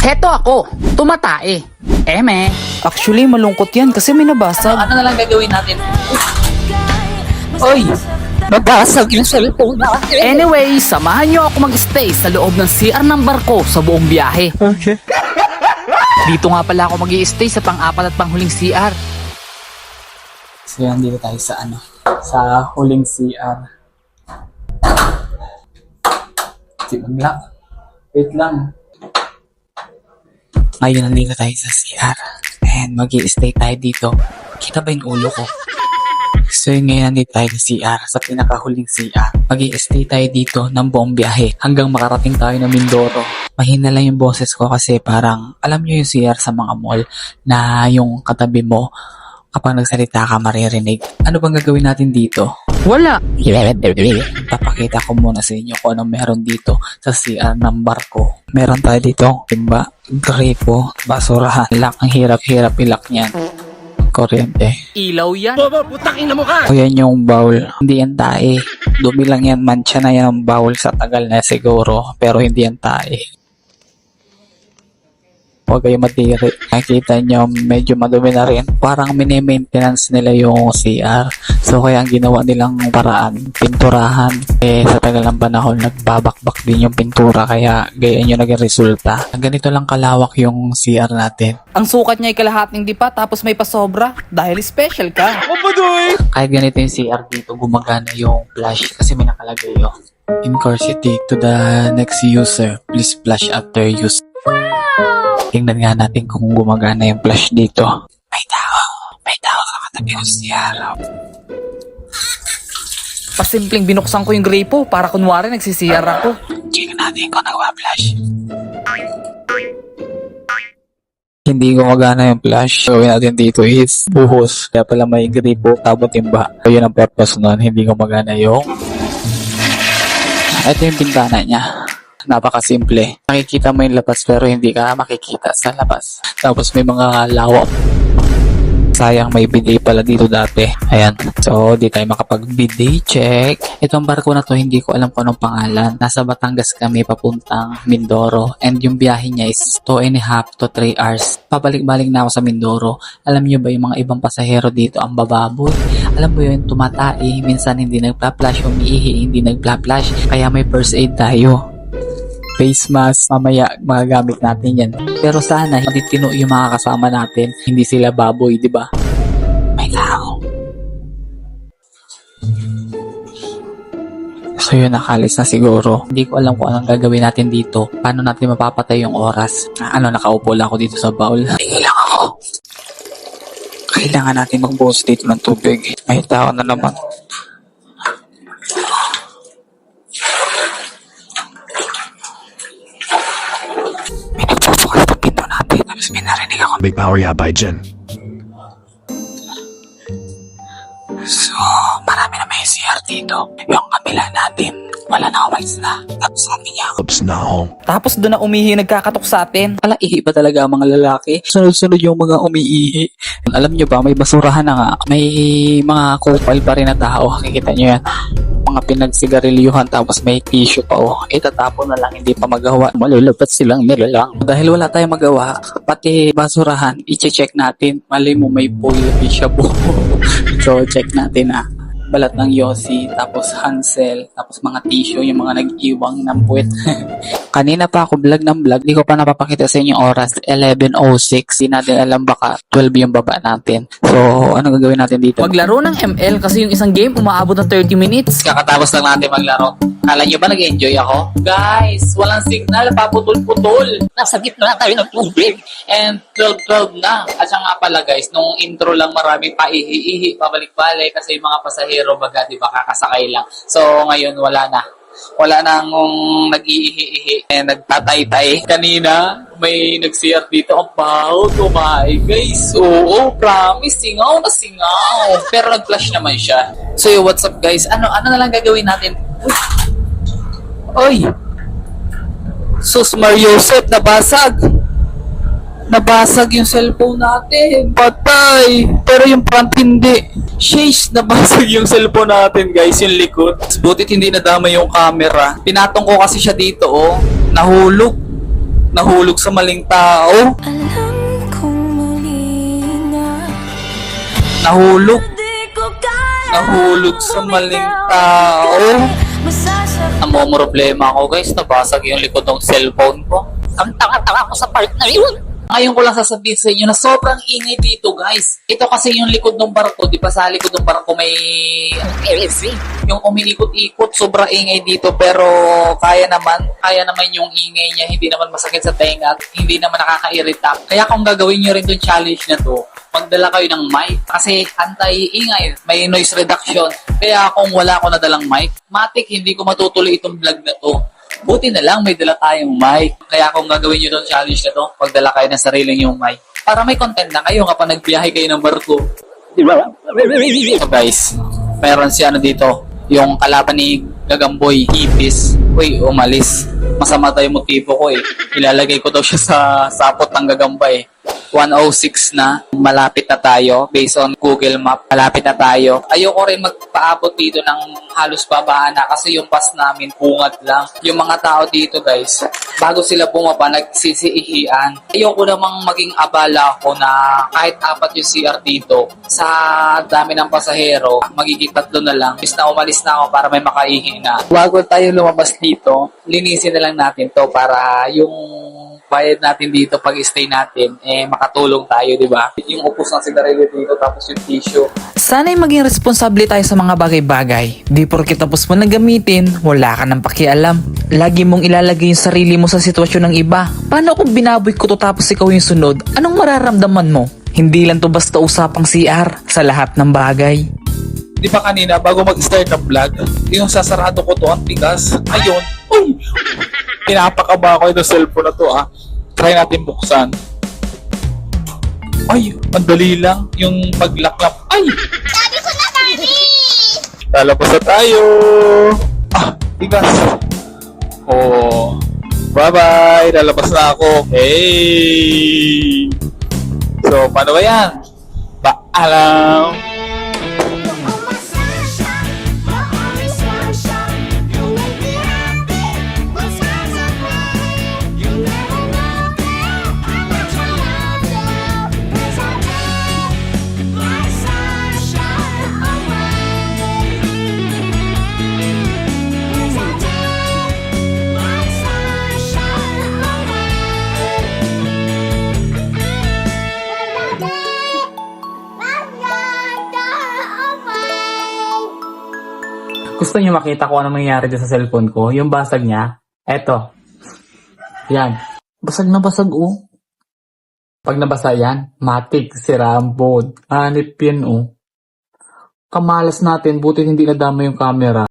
Heto ako, tumatae. Actually, malungkot yan kasi may nabasag. Ano na lang gagawin natin? Oy! Nabasag yung cellphone natin. Anyway, samahan nyo ako mag-stay sa loob ng CR ng barko sa buong biyahe. Okay. Dito nga pala ako mag-i-stay sa pang-apat at panghuling CR. So yan, dito tayo sa sa huling CR. Mag-lock. Wait lang. Ngayon, nandito tayo sa CR. And mag-i-stay tayo dito. Kita ba yung ulo ko? So yun, ngayon nandito tayo sa CR, sa pinakahuling CR. Mag-i-stay tayo dito ng buong biyahe hanggang makarating tayo ng Mindoro. Mahina lang yung boses ko kasi parang, alam nyo yung CR sa mga mall na yung katabi mo, kapag nagsalita ka maririnig. Ano bang gagawin natin dito? Wala. Papakita ko muna sa inyo kung anong meron dito sa CR ng barko. Meron tayo dito, timba, gripo, basurahan. Ang hirap-hirap ilak niyan. Kuryente. Ilaw yan. O yan yung bowl. Hindi yan tae. Dumi lang yan. Mancha na yan ang bowl sa tagal na siguro. Pero hindi yan tae. Huwag kayo matiri. Nakikita nyo, medyo madumi na rin. Parang mini-maintenance nila yung CR. So, kaya ang ginawa nilang paraan, pinturahan. Sa tagal ng panahon, nagbabakbak din yung pintura. Kaya, ganyan yung naging resulta. Ganito lang kalawak yung CR natin. Ang sukat niya ay kalahating dipa tapos may pasobra dahil special ka. Kahit ganito yung CR dito, gumagana yung flash. Kasi may nakalagay yun. In Corsity, to the next user, please flash after use. Tingnan nga natin kung gumagana yung flash dito. May tao sa katabi ng CR. Pasimpleng binuksan ko yung gripo para kunwari nagsisiyar ako. Check natin kung nagwa-flash. Hindi gumagana yung flash. Gawin natin dito is buhos. Kaya pala may gripo, tabo, timba. So yun ang purpose nun. Hindi gumagana yung... Ito yung bintana niya. Napakasimple. Makikita mo yung labas pero hindi ka makikita sa labas. Tapos may mga lawak. Sayang may bidet pala dito dati. Ayan. So, di tayo makapag-bidet check. Itong barko na to, hindi ko alam kung anong pangalan. Nasa Batangas kami papuntang Mindoro. And yung biyahe niya is 2.5 to 3 hours. Pabalik-balik na ako sa Mindoro. Alam niyo ba yung mga ibang pasahero dito ang bababoy? Alam mo yun, tumatae. Minsan hindi nagpa-flash. Umiihi, hindi nagpa-flash. Kaya may first aid tayo. Face mask, mamaya magagamit natin yan. Pero sana, matitino yung mga kasama natin. Hindi sila baboy, di ba? May tao. So yun, nakalis na siguro. Hindi ko alam kung anong gagawin natin dito. Paano natin mapapatay yung oras? Nakaupo lang ako dito sa bowl. Tingin lang ako. Kailangan natin magbuhos dito ng tubig. May tao na naman. May narinig ako. Big power by Jen. So, marami na may CR dito. Yung kabila natin, wala na umalis na. Tapos sabi niya, Oops, na home. Tapos doon na umihi nagkakatok sa atin. pala ihi ba talaga ang mga lalaki? Sunod-sunod yung mga umiihi. Alam nyo ba, may basurahan na nga. May mga kupal pa rin na tao. Kikita nyo yan. Mga pinagsigarilyuhan tapos may tissue pa. Itatapon na lang, hindi pa magawa. Malulupat silang nilalang. Dahil wala tayong magawa, pati basurahan, i-check natin. Mali mo may foil shabu. So, check natin balat ng Yossi, tapos Hansel, tapos mga tissue, yung mga nag-iwang ng puwet. Kanina pa ako vlog ng vlog, di ko pa napapakita sa inyo oras, 11:06. Di natin alam, baka 12 yung baba natin. So, ano gagawin natin dito? Maglaro ng ML kasi yung isang game umaabot ng 30 minutes. Kakatapos lang natin maglaro. Kala nyo ba nag-enjoy ako? Guys, walang signal, paputol-putol. Nasa gitna na tayo ng tubig. And 12:12 na. At siya nga pala guys, nung intro lang maraming paihi-ihi, pabalik-balik kasi yung mga pasahero baga, di ba, kakasakay lang. So, ngayon wala na. Wala nang nag-iihi-ihi. Nagtatay-tay. Kanina, may nag-CR dito. Ang baho, tumae. Guys, oo, promise. Singaw na singaw. Pero nag-flash naman siya. So, what's up guys? Ano na lang gagawin natin? Oy! Sus Mariosep, nabasag! Nabasag yung cellphone natin. Patay! Pero yung front hindi. Sheesh, nabasag yung cellphone natin guys, yung likod. Butit hindi nadama yung camera. Pinatong ko kasi siya dito, oh. Nahulog. Nahulog sa maling tao. Alam kong mali na Nahulog. di ko kaya Nahulog sa maling tao. masasaktan. Ang problema ko guys, nabasag yung likod ng cellphone ko. Ang tanga-tanga ko sa part na yun. Ngayon ko lang sasabihin sa inyo na sobrang ingay dito guys. Ito kasi yung likod ng barko, di ba sa likod ng barko may yung umiikot-ikot, sobrang ingay dito pero kaya naman yung ingay niya, hindi naman masakit sa tenga at hindi naman nakakairita. Kaya kung gagawin nyo rin yung challenge na to, magdala kayo ng mic kasi anti-ingay, may noise reduction. Kaya kung wala ko nadalang mic, matik hindi ko matutuloy itong vlog na to. Buti na lang may dala tayong mic. Kaya kung gagawin nyo itong challenge na to, magdala kayo ng sariling yung mic. Para may content na kayo kapag nagbiyahe kayo ng barko. So guys, meron si dito, yung kalaban ni Gagamboy, Ipis. Uy, umalis. Masama tayo motibo ko eh. Ilalagay ko daw siya sa sapot ng Gagambay. 106 na. Malapit na tayo. Based on Google Map, malapit na tayo. Ayoko rin magpaabot dito ng halos babaan na kasi yung bus namin bungat lang. Yung mga tao dito guys, bago sila bumaba, nagsisiihian. Ayoko namang maging abala ako na kahit 4 yung CR dito, sa dami ng pasahero, magiging 3 na lang. Bis na umalis na ako para may makaihi na. Bago tayo lumabas dito, linisin na lang natin to para yung bayad natin dito pag stay natin, makatulong tayo, di ba? Yung upos ng sigarilyo dito, tapos yung tissue. Sana'y maging responsable tayo sa mga bagay-bagay. Di porke tapos mo na gamitin, wala ka nang pakialam. Lagi mong ilalagay yung sarili mo sa sitwasyon ng iba. Paano kung binaboy ko to tapos ikaw yung sunod? Anong mararamdaman mo? Hindi lang to basta usapang CR sa lahat ng bagay. Di ba kanina, bago mag-start ng vlog, yung sasarado ko to, ang tigas. Ayun, uy! Pinapakaba ko yung cellphone na to, Try natin buksan. Ay, madali lang. Yung paglaklap. Ay! Sabi ko na, Barbie! Lalabas na tayo! Tigas. Oh. Bye-bye! Lalabas na ako. Hey! So, paano ba yan? Paalam! Gusto niyo makita ko ano mangyayari dyan sa cellphone ko? Yung basag niya? Eto. Yan. Basag na basag, oh. Pag nabasa yan, matik, sira ang board. Hanip yan, oh. Kamalas natin, buti hindi nadama yung camera.